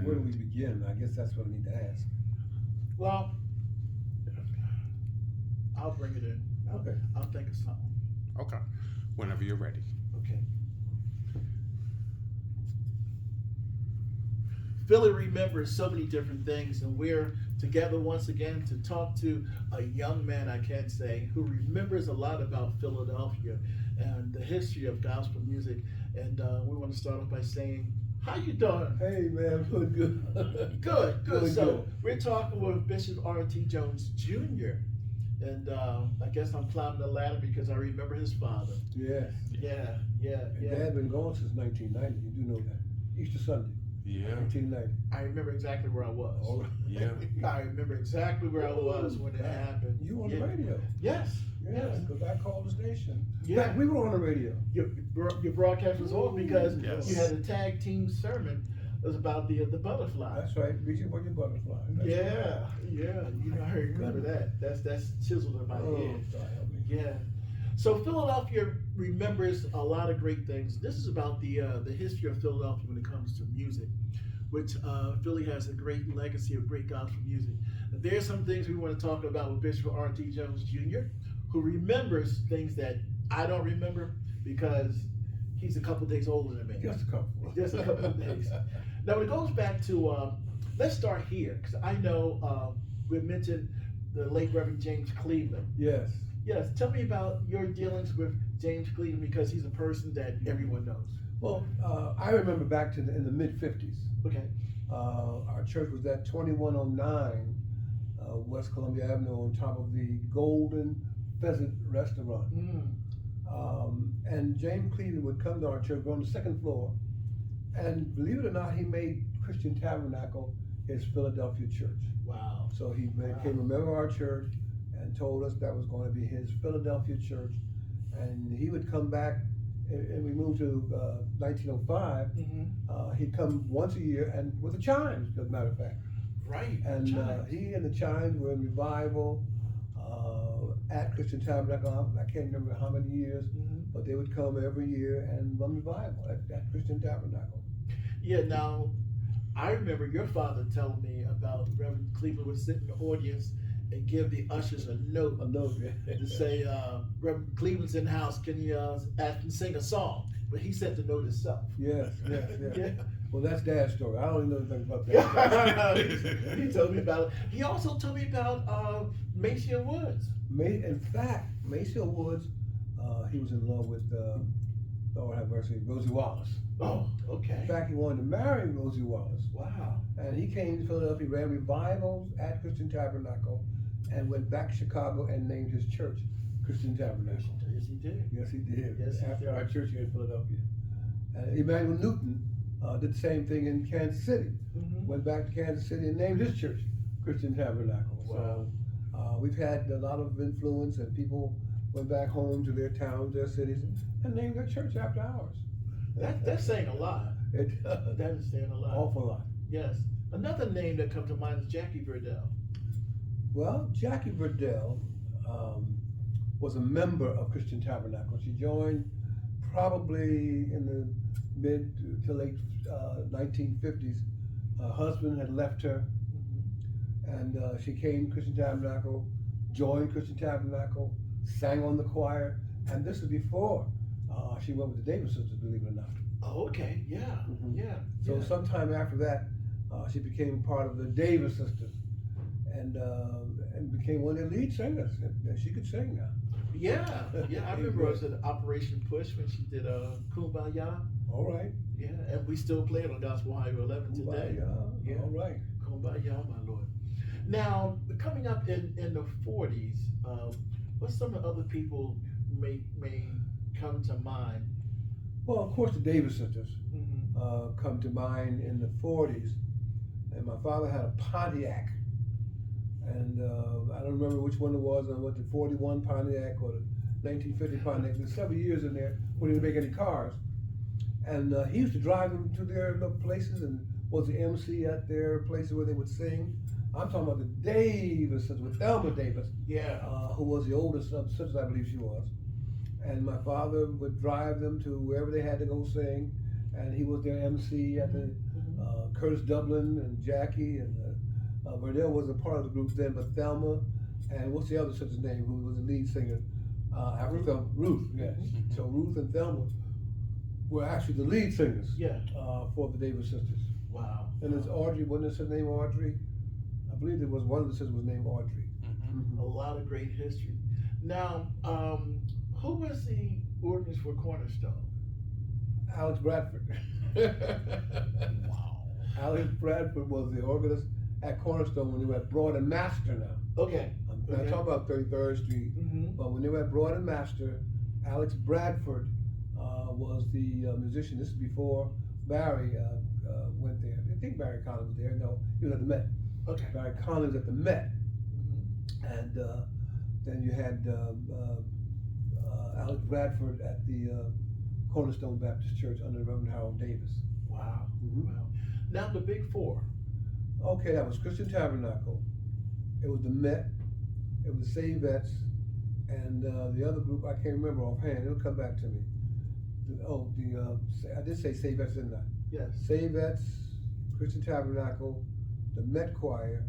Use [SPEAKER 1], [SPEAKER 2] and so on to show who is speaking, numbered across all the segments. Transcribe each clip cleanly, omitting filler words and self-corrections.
[SPEAKER 1] where do we begin? I guess that's what I need to ask.
[SPEAKER 2] Well, I'll bring it in.
[SPEAKER 1] Okay.
[SPEAKER 2] I'll think of something.
[SPEAKER 3] Okay. Whenever you're ready.
[SPEAKER 2] Okay. Philly remembers so many different things, and we're together once again to talk to a young man, I can say, who remembers a lot about Philadelphia and the history of gospel music. And we want to start off by saying, how you doing?
[SPEAKER 1] Hey man, good, good.
[SPEAKER 2] Good, good.
[SPEAKER 1] Doing
[SPEAKER 2] So
[SPEAKER 1] good.
[SPEAKER 2] we're talking with Bishop R.T. Jones Jr. And I guess I'm climbing the ladder because I remember his father.
[SPEAKER 1] Yes.
[SPEAKER 2] Yeah, yeah,
[SPEAKER 1] And
[SPEAKER 2] yeah.
[SPEAKER 1] Dad been gone since 1990. You do know that. Easter Sunday,
[SPEAKER 3] Yeah.
[SPEAKER 1] 1990.
[SPEAKER 2] I remember exactly where I was.
[SPEAKER 1] All right.
[SPEAKER 3] Yeah.
[SPEAKER 2] I remember exactly where I was when it happened.
[SPEAKER 1] You on
[SPEAKER 2] Yeah.
[SPEAKER 1] the radio?
[SPEAKER 2] Yes.
[SPEAKER 1] Yeah,
[SPEAKER 2] Yes.
[SPEAKER 1] because I called the station.
[SPEAKER 2] Yeah.
[SPEAKER 1] In fact, we were on the radio.
[SPEAKER 2] Your broadcast was on because
[SPEAKER 3] Yes.
[SPEAKER 2] you had a tag team sermon. It was about the butterfly.
[SPEAKER 1] That's right. Reaching for your butterfly. That's
[SPEAKER 2] Yeah,
[SPEAKER 1] right.
[SPEAKER 2] yeah. You know, I remember that. That's chiseled in my
[SPEAKER 1] Oh,
[SPEAKER 2] head.
[SPEAKER 1] God help me.
[SPEAKER 2] Yeah. So Philadelphia remembers a lot of great things. This is about the history of Philadelphia when it comes to music, which Philly has a great legacy of great gospel music. There's some things we want to talk about with Bishop R.T. Jones Jr., who remembers things that I don't remember because he's a couple days older than me.
[SPEAKER 1] Just a couple.
[SPEAKER 2] Just a couple of days. Now it goes back to let's start here because I know we mentioned the late Reverend James Cleveland.
[SPEAKER 1] Yes.
[SPEAKER 2] Yes, tell me about your dealings with James Cleveland because he's a person that everyone knows.
[SPEAKER 1] Well, I remember back to in the mid 50s.
[SPEAKER 2] Okay.
[SPEAKER 1] Our church was at 2109 West Columbia Avenue on top of the Golden Pheasant Restaurant. And James Cleveland would come to our church, go on the second floor, and believe it or not, he made Christian Tabernacle his Philadelphia church.
[SPEAKER 2] Wow.
[SPEAKER 1] So he became a member of our church and told us that was going to be his Philadelphia church. And he would come back, and we moved to 1905. He'd come once a year, and with the chimes, as a matter of fact.
[SPEAKER 2] Right.
[SPEAKER 1] And
[SPEAKER 2] Chimes.
[SPEAKER 1] he and the chimes were in revival at Christian Tabernacle. I can't remember how many years, but they would come every year and run revival at Christian Tabernacle.
[SPEAKER 2] Yeah, now, I remember your father telling me about Reverend Cleveland would sit in the audience and give the ushers a note
[SPEAKER 1] I know, yeah.
[SPEAKER 2] to say, Reverend Cleveland's in the house, can you ask him to sing a song? But he sent the note himself.
[SPEAKER 1] Yes, yes, yes.
[SPEAKER 2] Yeah.
[SPEAKER 1] Well, that's Dad's story. I don't even know anything about that.
[SPEAKER 2] He told me about it. He also told me about Macia Woods.
[SPEAKER 1] In fact, Maceo Woods, he was in love with, Lord have mercy, Rosie Wallace.
[SPEAKER 2] Oh, okay.
[SPEAKER 1] In fact, he wanted to marry Rosie Wallace.
[SPEAKER 2] Wow.
[SPEAKER 1] And he came to Philadelphia, ran revivals at Christian Tabernacle, and went back to Chicago and named his church Christian Tabernacle.
[SPEAKER 2] Yes, he did.
[SPEAKER 1] Yes, he did.
[SPEAKER 2] Yes, he
[SPEAKER 1] After
[SPEAKER 2] did.
[SPEAKER 1] our church here in Philadelphia. Emmanuel Newton did the same thing in Kansas City. Went back to Kansas City and named his church Christian Tabernacle.
[SPEAKER 2] Wow.
[SPEAKER 1] So we've had a lot of influence, and people went back home to their towns, their cities, and named their church after ours.
[SPEAKER 2] That's saying a lot.
[SPEAKER 1] It does.
[SPEAKER 2] That is saying a lot.
[SPEAKER 1] Awful lot.
[SPEAKER 2] Yes. Another name that comes to mind is Jackie Verdell.
[SPEAKER 1] Well, Jackie Verdell was a member of Christian Tabernacle. She joined probably in the mid to late 1950s. Her husband had left her, and she came to Christian Tabernacle, joined Christian Tabernacle, sang on the choir, and this is before she went with the Davis sisters, believe it or not.
[SPEAKER 2] Oh, okay. Yeah. Yeah.
[SPEAKER 1] So
[SPEAKER 2] yeah.
[SPEAKER 1] sometime after that, she became part of the Davis sisters, and became one of their lead singers. And she could sing now.
[SPEAKER 2] Yeah. Yeah. I remember it was at Operation Push when she did Kumbaya.
[SPEAKER 1] All right.
[SPEAKER 2] Yeah. And we still play it on Gospel Highway 11 today. Yeah.
[SPEAKER 1] All right.
[SPEAKER 2] Kumbaya, my Lord. Now, coming up in the 40s, what some of the other people may come to mind?
[SPEAKER 1] Well, of course, the Davis sisters come to mind in the 40s. And my father had a Pontiac. And I don't remember which one it was, the 41 Pontiac or the 1950 Pontiac. There's several years in there when he didn't make any cars. And he used to drive them to their little places and was the MC at their places where they would sing. I'm talking about the Davis sisters with Thelma Davis, who was the oldest of the sisters, I believe she was. And my father would drive them to wherever they had to go sing. and he was their MC at the Curtis Dublin and Jackie and Vernell was a part of the group then, but Thelma and what's the other sister's name who was the lead singer? Ruth, yes. So Ruth and Thelma were actually the lead singers for the Davis Sisters.
[SPEAKER 2] Wow.
[SPEAKER 1] And it's Audrey, wasn't her name Audrey? I believe there was one of the sisters was named Audrey.
[SPEAKER 2] A lot of great history. Now, who was the organist for Cornerstone?
[SPEAKER 1] Alex Bradford.
[SPEAKER 3] Wow.
[SPEAKER 1] Alex Bradford was the organist at Cornerstone when they were at Broad and Master now.
[SPEAKER 2] Okay.
[SPEAKER 1] I'm not talking about 33rd Street, but when they were at Broad and Master, Alex Bradford was the musician. This is before Barry went there. I think Barry Collins was there. No, he was at the Met.
[SPEAKER 2] Okay.
[SPEAKER 1] Barry Collins at the Met. And then you had Alex Bradford at the Cornerstone Baptist Church under Reverend Harold Davis.
[SPEAKER 2] Wow. Wow. Now the Big Four.
[SPEAKER 1] Okay, that was Christian Tabernacle. It was the Met. It was the Savettes, and the other group I can't remember offhand. It'll come back to me. I did say Savettes, didn't I?
[SPEAKER 2] Yes.
[SPEAKER 1] Savettes, Christian Tabernacle, the Met Choir,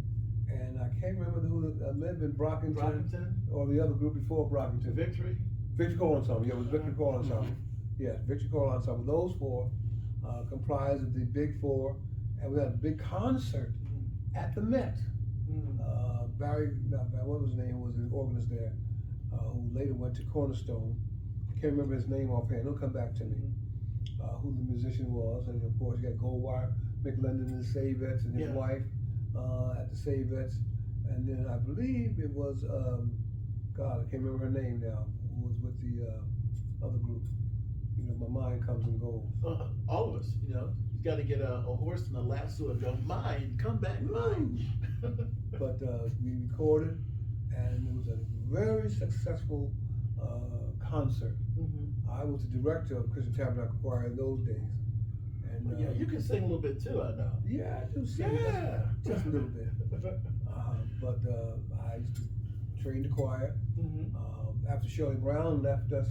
[SPEAKER 1] and I can't remember who. It may have been Brockington, or the other group before Brockington.
[SPEAKER 2] Victory.
[SPEAKER 1] Victory Choral Ensemble. Yeah, it was Victory Choral Ensemble. Yes, Victory Choral Ensemble. Those four comprised of the Big Four, and we had a big concert at the Met. Barry, what was his name? Was the organist there, who later went to Cornerstone. I can't remember his name offhand. It'll come back to me. Who the musician was, and of course you got Goldwire McLendon and the Savettes, and his wife at the Savettes, and then I believe it was God, I can't remember her name now. Who was with the other group? You know, my mind comes and goes.
[SPEAKER 2] All of us, you know, you got to get a horse and a lasso and go, mine, come back, mine.
[SPEAKER 1] But we recorded, and it was a very successful concert. I was the director of Christian Tabernacle Choir in those days. And
[SPEAKER 2] yeah, you can sing a little bit too, I know.
[SPEAKER 1] Yeah, I do sing just a little bit. But I used to train the choir. After Shirley Brown left us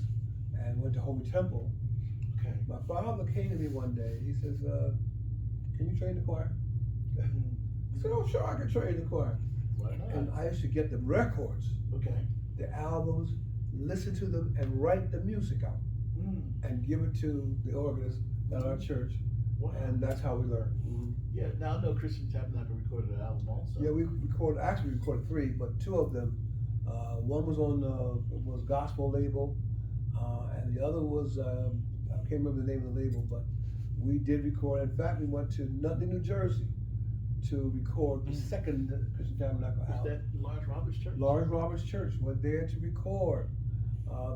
[SPEAKER 1] and went to Holy Temple, my father came to me one day. He says, "Can you train the choir?" I said, "Oh, sure, I can train the choir."
[SPEAKER 2] Why not?
[SPEAKER 1] And I used to get the records, the albums, listen to them, and write the music out, and give it to the organist at our church.
[SPEAKER 2] Wow.
[SPEAKER 1] And that's how we learned.
[SPEAKER 2] Yeah, now I know Christian Tabernacle recorded an album also.
[SPEAKER 1] Yeah, we recorded three, but two of them, one was on was gospel label, and the other was I can't remember the name of the label, but we did record. In fact, we went to Nutley, New Jersey, to record the second Christian Tabernacle album.
[SPEAKER 2] Is that Lawrence Roberts Church?
[SPEAKER 1] Lawrence Roberts Church went there to record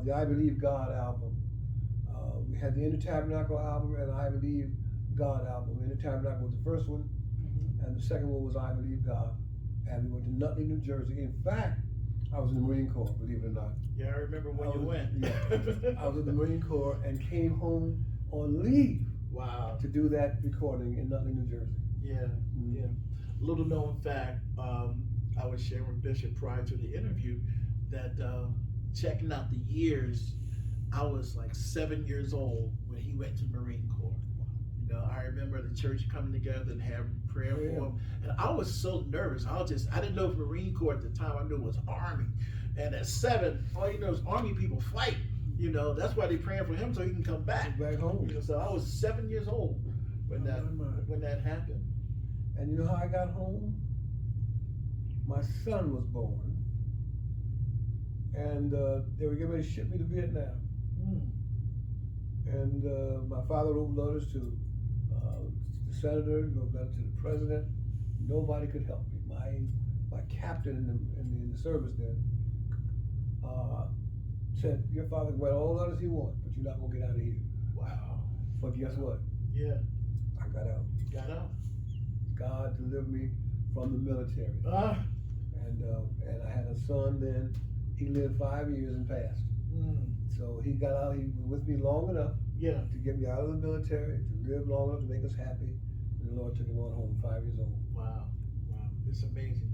[SPEAKER 1] the I Believe God album. We had the Inner Tabernacle album and I Believe God album. Inner Tabernacle was the first one, and the second one was I Believe God. And we went to Nutley, New Jersey. In fact, I was in the Marine Corps, believe it or not.
[SPEAKER 2] Yeah, I remember when you went.
[SPEAKER 1] Yeah. I was in the Marine Corps and came home on leave.
[SPEAKER 2] Wow.
[SPEAKER 1] To do that recording in Nutley, New Jersey.
[SPEAKER 2] Yeah, yeah. Little known fact, I was sharing with Bishop prior to the interview that checking out the years, I was like 7 years old when he went to Marine Corps. You know, I remember the church coming together and having prayer for him, and I was so nervous. I didn't know if Marine Corps at the time. I knew it was Army, and at 7, all you know is Army people fight. You know, that's why they're praying for him so he can come back.
[SPEAKER 1] Back home.
[SPEAKER 2] You know, so I was 7 years old when that happened.
[SPEAKER 1] And you know how I got home? My son was born, and they were getting ready to ship me to Vietnam. And my father wrote letters to the senator, wrote letters to the president. Nobody could help me. My captain in the service then said, "Your father can write all the letters he wants, but you're not gonna get out of here."
[SPEAKER 2] Wow.
[SPEAKER 1] But guess what?
[SPEAKER 2] Yeah.
[SPEAKER 1] I got out.
[SPEAKER 2] Got out.
[SPEAKER 1] God delivered me from the military. And I had a son then. He lived 5 years and passed. So he got out. He was with me long enough to get me out of the military, to live long enough to make us happy. And the Lord took him on home, 5 years old.
[SPEAKER 2] Wow. Wow. It's amazing.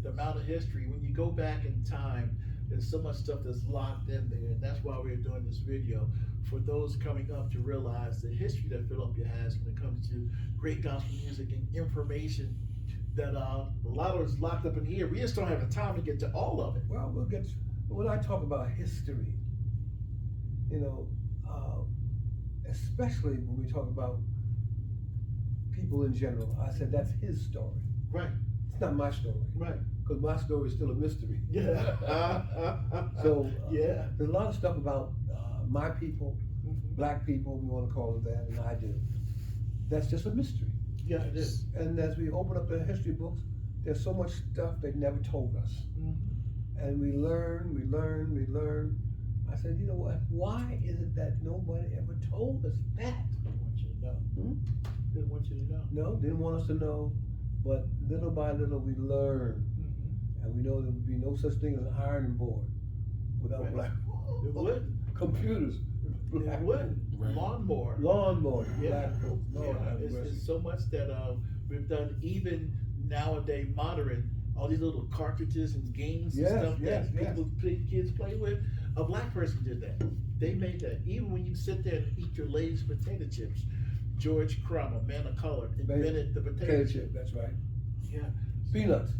[SPEAKER 2] The amount of history. When you go back in time, There's so much stuff that's locked in there, and that's why we're doing this video, for those coming up to realize the history that Philadelphia has when it comes to great gospel music and information that a lot of us locked up in here. We just don't have the time to get to all of it.
[SPEAKER 1] Well, when I talk about history, you know, especially when we talk about people in general, I said that's his story.
[SPEAKER 2] Right.
[SPEAKER 1] It's not my story.
[SPEAKER 2] Right.
[SPEAKER 1] Because my story is still a mystery.
[SPEAKER 2] Yeah.
[SPEAKER 1] So
[SPEAKER 2] yeah,
[SPEAKER 1] there's a lot of stuff about my people, black people, we want to call it that, and I do. That's just a mystery.
[SPEAKER 2] yeah, it is.
[SPEAKER 1] And as we open up the history books, there's so much stuff they never told us. And we learn. I said, you know what? Why is it that nobody ever told us that?
[SPEAKER 2] Didn't want you to know. Didn't want you to know.
[SPEAKER 1] No, didn't want us to know. But little by little we learn. And we know there would be no such thing as an ironing board without
[SPEAKER 2] Right.
[SPEAKER 1] black
[SPEAKER 2] It wouldn't.
[SPEAKER 1] computers.
[SPEAKER 2] It wouldn't.
[SPEAKER 3] Right.
[SPEAKER 2] Lawnmower.
[SPEAKER 1] Lawnmower,
[SPEAKER 2] Yeah,
[SPEAKER 1] black folks. Lord
[SPEAKER 2] yeah.
[SPEAKER 1] have
[SPEAKER 2] It's
[SPEAKER 1] mercy.
[SPEAKER 2] so much that we've done, even nowadays modern, all these little cartridges and games and
[SPEAKER 1] Yes,
[SPEAKER 2] stuff
[SPEAKER 1] yes,
[SPEAKER 2] that
[SPEAKER 1] yes.
[SPEAKER 2] kids play with. A black person did that. They made that. Even when you sit there and eat your Lay's potato chips, George Crumb, a man of color, invented the potato
[SPEAKER 1] Potato
[SPEAKER 2] chip.
[SPEAKER 1] chip, that's right.
[SPEAKER 2] Yeah.
[SPEAKER 1] Peanuts.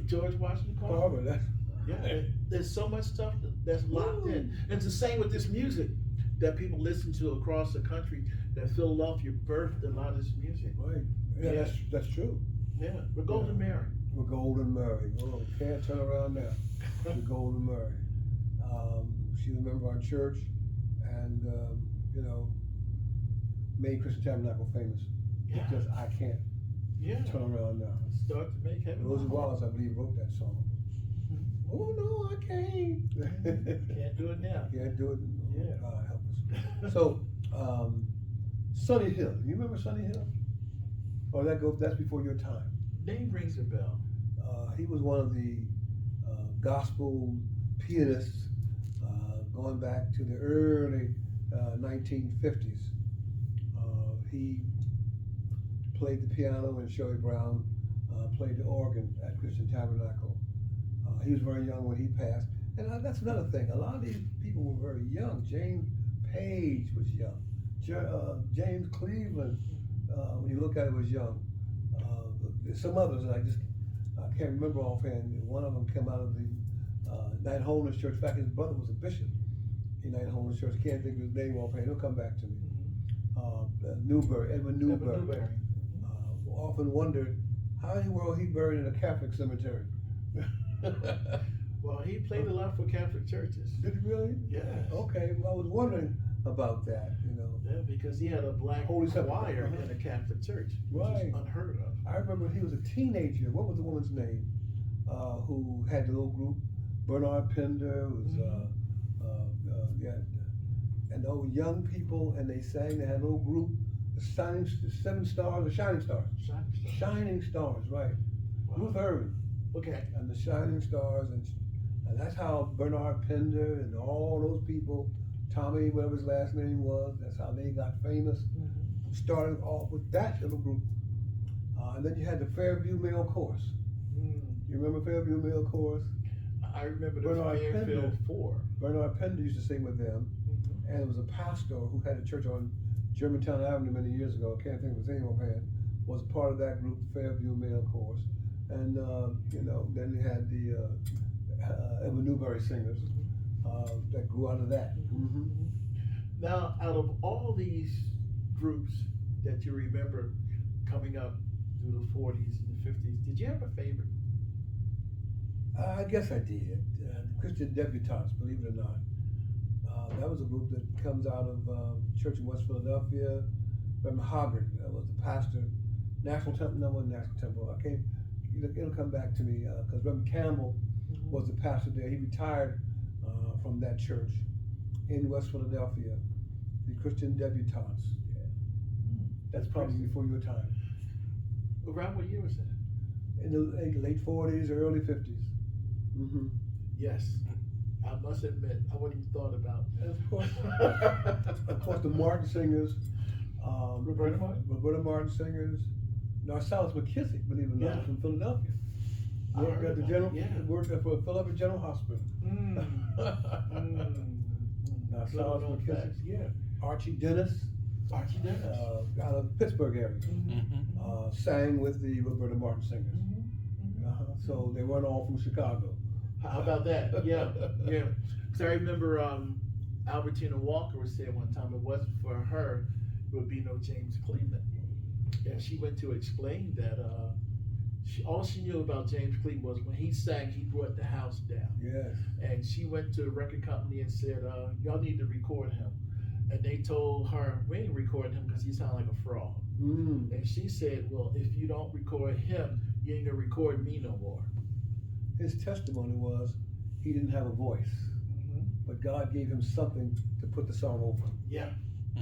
[SPEAKER 2] George Washington Carver.
[SPEAKER 1] Carver, that's.
[SPEAKER 2] Yeah, there's so much stuff that's locked in. And it's the same with this music that people listen to across the country, that Philadelphia birthed a lot of this music.
[SPEAKER 1] Right. Yeah,
[SPEAKER 2] Yeah.
[SPEAKER 1] that's true.
[SPEAKER 2] Yeah, we're Golden Mary.
[SPEAKER 1] We're Golden Murray. Oh, can't turn around now. We're Golden Murray. She was a member of our church, and you know, made Christian Tabernacle famous.
[SPEAKER 2] Yeah.
[SPEAKER 1] It's just I can't
[SPEAKER 2] Yeah.
[SPEAKER 1] turn around now.
[SPEAKER 2] Start to make heaven.
[SPEAKER 1] Rosie
[SPEAKER 2] my home.
[SPEAKER 1] Wallace, I believe, wrote that song. Oh no, I can't.
[SPEAKER 2] Can't do it now.
[SPEAKER 1] Can't do it. Oh,
[SPEAKER 2] Yeah.
[SPEAKER 1] God help us. So, Sonny Hill. You remember Sonny Hill? Or that's before your time.
[SPEAKER 2] Name rings a bell.
[SPEAKER 1] He was one of the gospel pianists going back to the early 1950s. He played the piano, and Shirley Brown played the organ at Christian Tabernacle. He was very young when he passed. And that's another thing. A lot of these people were very young. James Page was young. James Cleveland, when you look at it, was young. Some others, I can't remember offhand. One of them came out of the United Holiness Church. In fact, his brother was a bishop in United Holiness Church. I can't think of his name offhand. He'll come back to me. Edwin Newberry. Often wondered how in the world he buried in a Catholic cemetery.
[SPEAKER 2] Well, he played a lot for Catholic churches.
[SPEAKER 1] Did he really?
[SPEAKER 2] Yes.
[SPEAKER 1] Okay, well, I was wondering about that, you know.
[SPEAKER 2] Yeah, because he had a black
[SPEAKER 1] Holy
[SPEAKER 2] choir
[SPEAKER 1] Sepulchre,
[SPEAKER 2] in a Catholic church, which
[SPEAKER 1] Right.
[SPEAKER 2] is unheard of.
[SPEAKER 1] I remember he was a teenager. What was the woman's name? Who had the little group? Bernard Pender was, yeah. And they were young people, and they sang. They had a little group, the Shining Stars, Shining Stars, right?
[SPEAKER 2] Wow.
[SPEAKER 1] Ruth Irving
[SPEAKER 2] Okay.
[SPEAKER 1] and the Shining Stars, and that's how Bernard Pender and all those people, Tommy, whatever his last name was, that's how they got famous. Starting off with that little group. And then you had the Fairview Male Chorus. You remember Fairview Male Chorus?
[SPEAKER 2] I remember the
[SPEAKER 1] Bernard
[SPEAKER 2] Fairfield
[SPEAKER 1] Pender.
[SPEAKER 2] 4.
[SPEAKER 1] Bernard Pender used to sing with them, and it was a pastor who had a church on Germantown Avenue many years ago. I can't think of his name offhand. Was a part of that group, the Fairview Male Chorus, and you know, then you had the Edwin Newberry singers that grew out of that.
[SPEAKER 2] Now, out of all these groups that you remember coming up through the 40s and the 50s, did you have a favorite?
[SPEAKER 1] I guess I did. The Christian Debutantes, believe it or not. That was a group that comes out of church in West Philadelphia. Reverend Hoggart was the pastor. National Temple, no one National Temple. It'll come back to me because Reverend Campbell was the pastor there. He retired from that church in West Philadelphia. The Christian Debutantes. Yeah. That's probably before your time.
[SPEAKER 2] Around what year was that?
[SPEAKER 1] In the late 40s, early 50s.
[SPEAKER 2] Yes. I must admit, I wouldn't even thought about that.
[SPEAKER 1] Of course, the Martin singers.
[SPEAKER 2] Roberta Martin?
[SPEAKER 1] Roberta Martin singers. Marcellus McKissick, believe it or not,
[SPEAKER 2] Yeah.
[SPEAKER 1] from Philadelphia. Worked at the general.
[SPEAKER 2] Yeah.
[SPEAKER 1] Worked at for Philadelphia General Hospital. Now, Silas McKissick, yeah. Archie Dennis,
[SPEAKER 2] Archie Dennis.
[SPEAKER 1] out of Pittsburgh area, sang with the Roberta Martin singers. So they weren't all from Chicago.
[SPEAKER 2] How about that? Yeah, yeah. Because I remember Albertina Walker was saying one time it wasn't for her, it would be no James Cleveland. And she went to explain that all she knew about James Cleveland was when he sang, he brought the house down.
[SPEAKER 1] Yes.
[SPEAKER 2] And she went to a record company and said, y'all need to record him. And they told her, we ain't recording him because he sounded like a fraud. And she said, well, if you don't record him, you ain't gonna record me no more.
[SPEAKER 1] His testimony was he didn't have a voice, but God gave him something to put the song over.
[SPEAKER 2] Yeah,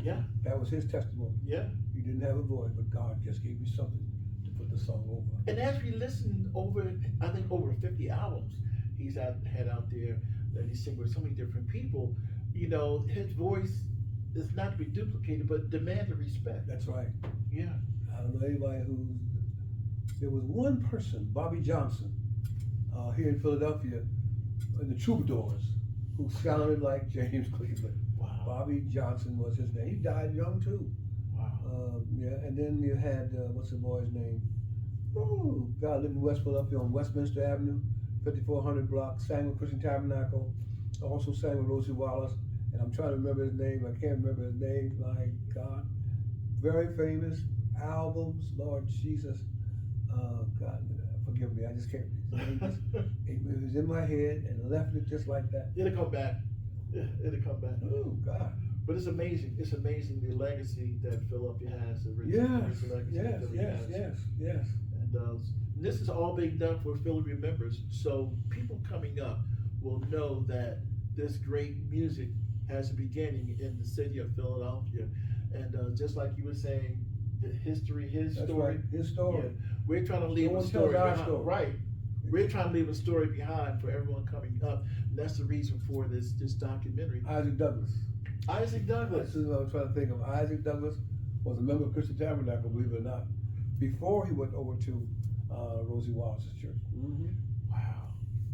[SPEAKER 2] yeah,
[SPEAKER 1] That was his testimony.
[SPEAKER 2] yeah.
[SPEAKER 1] He didn't have a voice, but God just gave me something to put the song over.
[SPEAKER 2] And as we listen over, I think over 50 albums he's had out there that he sing with so many different people, you know, his voice is not to be duplicated, but demands a respect.
[SPEAKER 1] That's right.
[SPEAKER 2] Yeah.
[SPEAKER 1] I don't know anybody there was one person, Bobby Johnson, here in Philadelphia, in the Troubadours, who sounded like James Cleveland.
[SPEAKER 2] Wow.
[SPEAKER 1] Bobby Johnson was his name. He died young too.
[SPEAKER 2] Wow.
[SPEAKER 1] Yeah, and then you had, what's the boy's name? Oh, guy lived in West Philadelphia on Westminster Avenue, 5400 block, sang with Christian Tabernacle, also sang with Rosie Wallace, and I'm trying to remember his name, I can't remember his name, my God. Very famous albums, Lord Jesus. God, forgive me, I just can't. It was in my head and left it just like that.
[SPEAKER 2] It'll come back. It'll come back.
[SPEAKER 1] Oh, God.
[SPEAKER 2] But it's amazing. It's amazing the legacy that Philadelphia has. The rich legacy
[SPEAKER 1] Yes,
[SPEAKER 2] that Philly
[SPEAKER 1] yes,
[SPEAKER 2] has.
[SPEAKER 1] yes, yes.
[SPEAKER 2] And this is all being done for Philly Remembers. So people coming up will know that this great music has a beginning in the city of Philadelphia. And just like you were saying, the history, his
[SPEAKER 1] That's
[SPEAKER 2] story.
[SPEAKER 1] right, his story.
[SPEAKER 2] Yeah, we're trying to leave
[SPEAKER 1] No
[SPEAKER 2] a
[SPEAKER 1] one
[SPEAKER 2] story
[SPEAKER 1] tells our
[SPEAKER 2] behind.
[SPEAKER 1] story.
[SPEAKER 2] Right. We're trying to leave a story behind for everyone coming up. And that's the reason for this documentary.
[SPEAKER 1] Isaac Douglas.
[SPEAKER 2] Isaac Douglas.
[SPEAKER 1] This is what I was trying to think of. Isaac Douglas was a member of Christian Tabernacle, believe it or not, before he went over to Rosie Wallace's church.
[SPEAKER 2] Wow.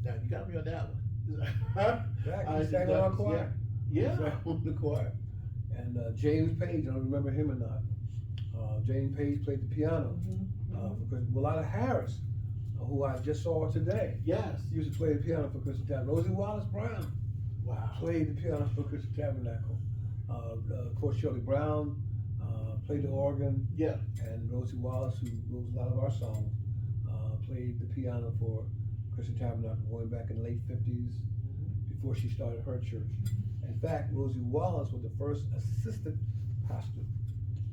[SPEAKER 2] Now you got me on that one.
[SPEAKER 1] Exactly. He
[SPEAKER 2] Isaac
[SPEAKER 1] sang in our
[SPEAKER 2] Douglas,
[SPEAKER 1] choir.
[SPEAKER 2] Yeah.
[SPEAKER 1] He sang in the choir. And James Page, I don't remember him or not. James Page played the piano. Because Willada Harris, who I just saw today,
[SPEAKER 2] Yes.
[SPEAKER 1] used to play the piano for Christian Tabernacle. Rosie Wallace Brown
[SPEAKER 2] Wow.
[SPEAKER 1] played the piano for Christian Tabernacle. Of course, Shirley Brown played the organ,
[SPEAKER 2] Yeah.
[SPEAKER 1] and Rosie Wallace, who wrote a lot of our songs, played the piano for Christian Tabernacle going back in the late 50s, before she started her church. In fact, Rosie Wallace was the first assistant pastor,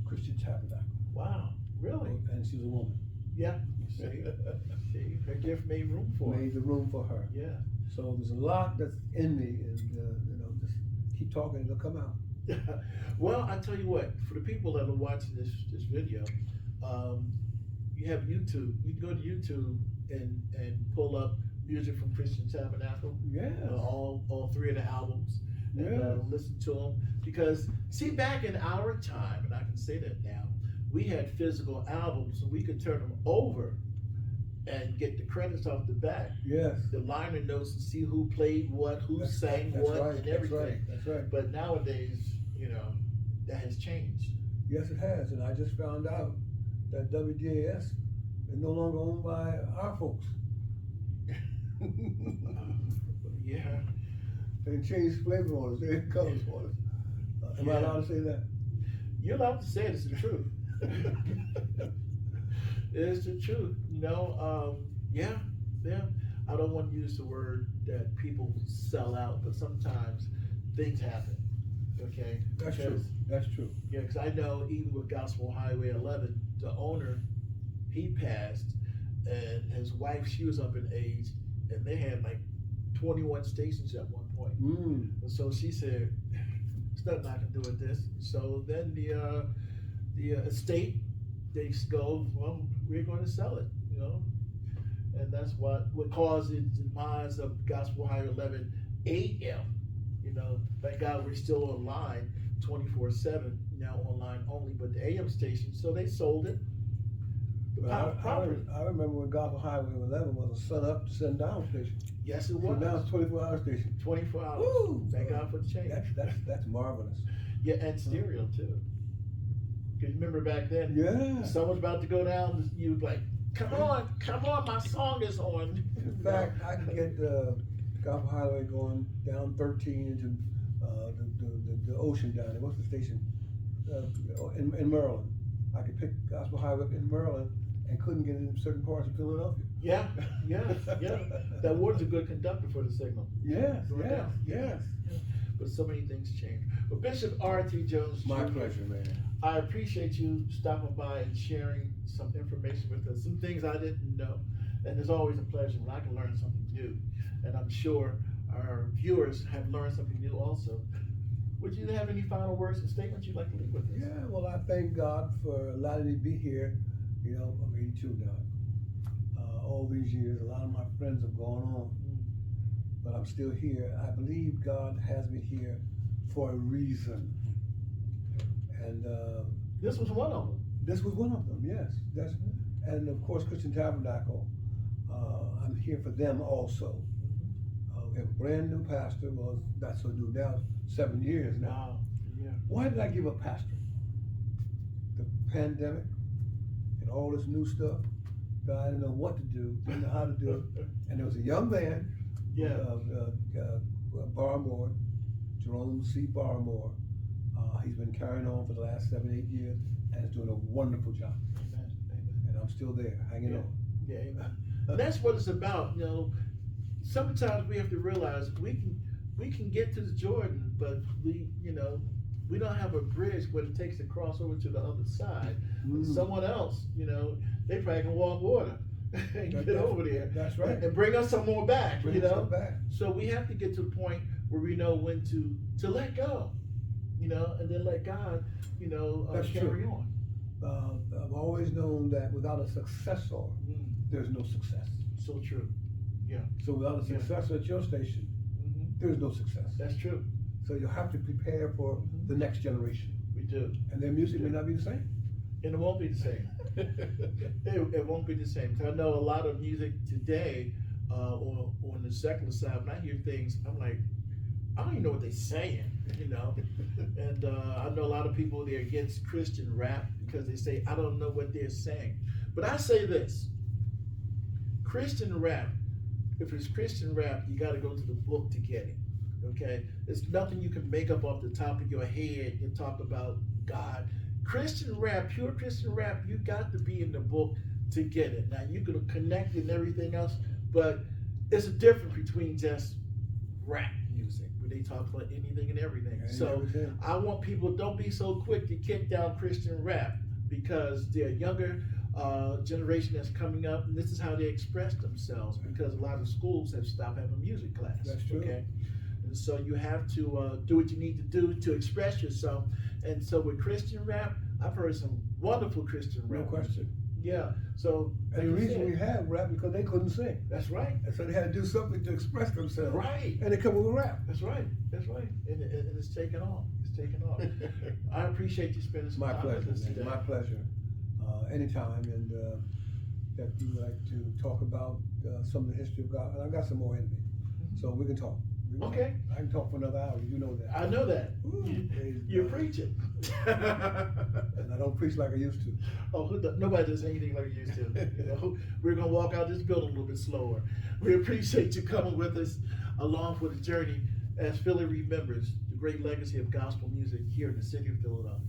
[SPEAKER 1] Christian Tabernacle.
[SPEAKER 2] Wow. Really?
[SPEAKER 1] And she was a woman.
[SPEAKER 2] Yeah. See, her gift made room for her.
[SPEAKER 1] Made the room for her.
[SPEAKER 2] Yeah.
[SPEAKER 1] So there's a lot that's in me, and just keep talking, it'll come out.
[SPEAKER 2] Well, I tell you what, for the people that are watching this video, you have YouTube. You can go to YouTube and pull up music from Christian Tabernacle.
[SPEAKER 1] Yes.
[SPEAKER 2] All three of the albums. And
[SPEAKER 1] Yes.
[SPEAKER 2] listen to them. Because, see, back in our time, and I can say that now, we had physical albums, and we could turn them over and get the credits off the back,
[SPEAKER 1] Yes.
[SPEAKER 2] the liner notes, and see who played what, who
[SPEAKER 1] That's-
[SPEAKER 2] sang
[SPEAKER 1] that's
[SPEAKER 2] what,
[SPEAKER 1] right,
[SPEAKER 2] and
[SPEAKER 1] that's
[SPEAKER 2] everything.
[SPEAKER 1] right, that's right.
[SPEAKER 2] But nowadays, that has changed.
[SPEAKER 1] Yes, it has, and I just found out that WDAS is no longer owned by our folks.
[SPEAKER 2] Yeah.
[SPEAKER 1] They changed flavor on us, they didn't colors on us. Am I allowed to say that?
[SPEAKER 2] You're allowed to say it, it's the truth. It's the truth, yeah. I don't want to use the word that people sell out, but sometimes things happen, okay?
[SPEAKER 1] That's true, that's true.
[SPEAKER 2] Yeah, because I know even with Gospel Highway 11, the owner, he passed, and his wife, she was up in age, and they had like 21 stations at one point. And so she said, "There's nothing I can do with this." So then the estate, they go, "Well, we're going to sell it," and that's what caused the demise of Gospel Highway 11 AM. Thank God we're still online 24/7 now, online only, but the AM station, so they sold it.
[SPEAKER 1] But I remember when Gospel Highway 11 was a sun up, sun down station.
[SPEAKER 2] Yes, it
[SPEAKER 1] So
[SPEAKER 2] was.
[SPEAKER 1] now it's 24-hour station.
[SPEAKER 2] 24 hours.
[SPEAKER 1] Woo!
[SPEAKER 2] Thank God for the change.
[SPEAKER 1] That's marvelous.
[SPEAKER 2] Yeah, and stereo too. Because remember back then,
[SPEAKER 1] Yeah.
[SPEAKER 2] if someone's about to go down, you'd like, come on, my song is on.
[SPEAKER 1] In fact, I can get Gospel Highway going down 13 into the ocean down there. What's the station? In Maryland. I could pick Gospel Highway in Maryland and couldn't get in certain parts of Philadelphia.
[SPEAKER 2] Yeah. That water's a good conductor for the signal.
[SPEAKER 1] Yes.
[SPEAKER 2] But so many things change. But Bishop R.T. Jones,
[SPEAKER 1] My
[SPEAKER 2] Jr.,
[SPEAKER 1] pleasure, man.
[SPEAKER 2] I appreciate you stopping by and sharing some information with us, some things I didn't know. And it's always a pleasure when I can learn something new. And I'm sure our viewers have learned something new also. Would you have any final words and statements you'd like to leave with us?
[SPEAKER 1] Yeah, well, I thank God for allowing me to be here. You know, I'm 82 now. All these years, a lot of my friends have gone on, but I'm still here. I believe God has me here for a reason. And
[SPEAKER 2] this was one of them.
[SPEAKER 1] This was one of them, yes. And of course, Christian Tabernacle, I'm here for them also. We have a brand new pastor, well, not so new now, 7 years now.
[SPEAKER 2] Wow. Yeah.
[SPEAKER 1] Why did I give up pastor? The pandemic and all this new stuff. I didn't know what to do, didn't know how to do it. And there was a young man, Barmore, Jerome C. Barmore. He's been carrying on for the last 7-8 years and is doing a wonderful job.
[SPEAKER 2] Amen.
[SPEAKER 1] And I'm still there, hanging on.
[SPEAKER 2] Yeah, amen. And that's what it's about. You know, sometimes we have to realize we can get to the Jordan, but we don't have a bridge where it takes to cross over to the other side. And someone else, they probably can walk water and get over there.
[SPEAKER 1] That's right.
[SPEAKER 2] And bring us some more back.
[SPEAKER 1] Bring us some back.
[SPEAKER 2] So we have to get to the point where we know when to let go, and then let God,
[SPEAKER 1] That's
[SPEAKER 2] carry
[SPEAKER 1] true.
[SPEAKER 2] on.
[SPEAKER 1] I've always known that without a successor, there's no success.
[SPEAKER 2] So true. Yeah.
[SPEAKER 1] So without a successor at your station, there's no success.
[SPEAKER 2] That's true.
[SPEAKER 1] So you have to prepare for the next generation.
[SPEAKER 2] We do.
[SPEAKER 1] And their music may not be the same.
[SPEAKER 2] And it won't be the same. It won't be the same. So I know a lot of music today, on the secular side, when I hear things, I'm like, I don't even know what they're saying, And I know a lot of people, they're against Christian rap because they say, I don't know what they're saying. But I say this, Christian rap, if it's Christian rap, you got to go to the book to get it. Okay? It's nothing you can make up off the top of your head and talk about God. Christian rap, pure Christian rap, you got to be in the book to get it. Now, you can connect it and everything else, but it's a difference between just rap music, where they talk about anything and everything. I want people, don't be so quick to kick down Christian rap, because they're younger generation that's coming up, and this is how they express themselves, because a lot of schools have stopped having music class.
[SPEAKER 1] That's true.
[SPEAKER 2] Okay? And so you have to do what you need to do to express yourself. And so with Christian rap, I've heard some wonderful Christian rap.
[SPEAKER 1] No question.
[SPEAKER 2] Yeah. So
[SPEAKER 1] And the reason we have rap because they couldn't sing.
[SPEAKER 2] That's right.
[SPEAKER 1] And so they had to do something to express themselves.
[SPEAKER 2] Right.
[SPEAKER 1] And they come up with rap.
[SPEAKER 2] That's right. And it's taken off. It's taken off. I appreciate you spending some time with us today.
[SPEAKER 1] My pleasure. Anytime, and that you would like to talk about some of the history of God. And I've got some more in me, so we can talk.
[SPEAKER 2] Okay.
[SPEAKER 1] I can talk for another hour. You know that.
[SPEAKER 2] I know that.
[SPEAKER 1] Ooh,
[SPEAKER 2] You're preaching.
[SPEAKER 1] And I don't preach like I used to.
[SPEAKER 2] Oh, nobody does anything like you used to. We're going to walk out this building a little bit slower. We appreciate you coming with us along for the journey as Philly remembers the great legacy of gospel music here in the city of Philadelphia.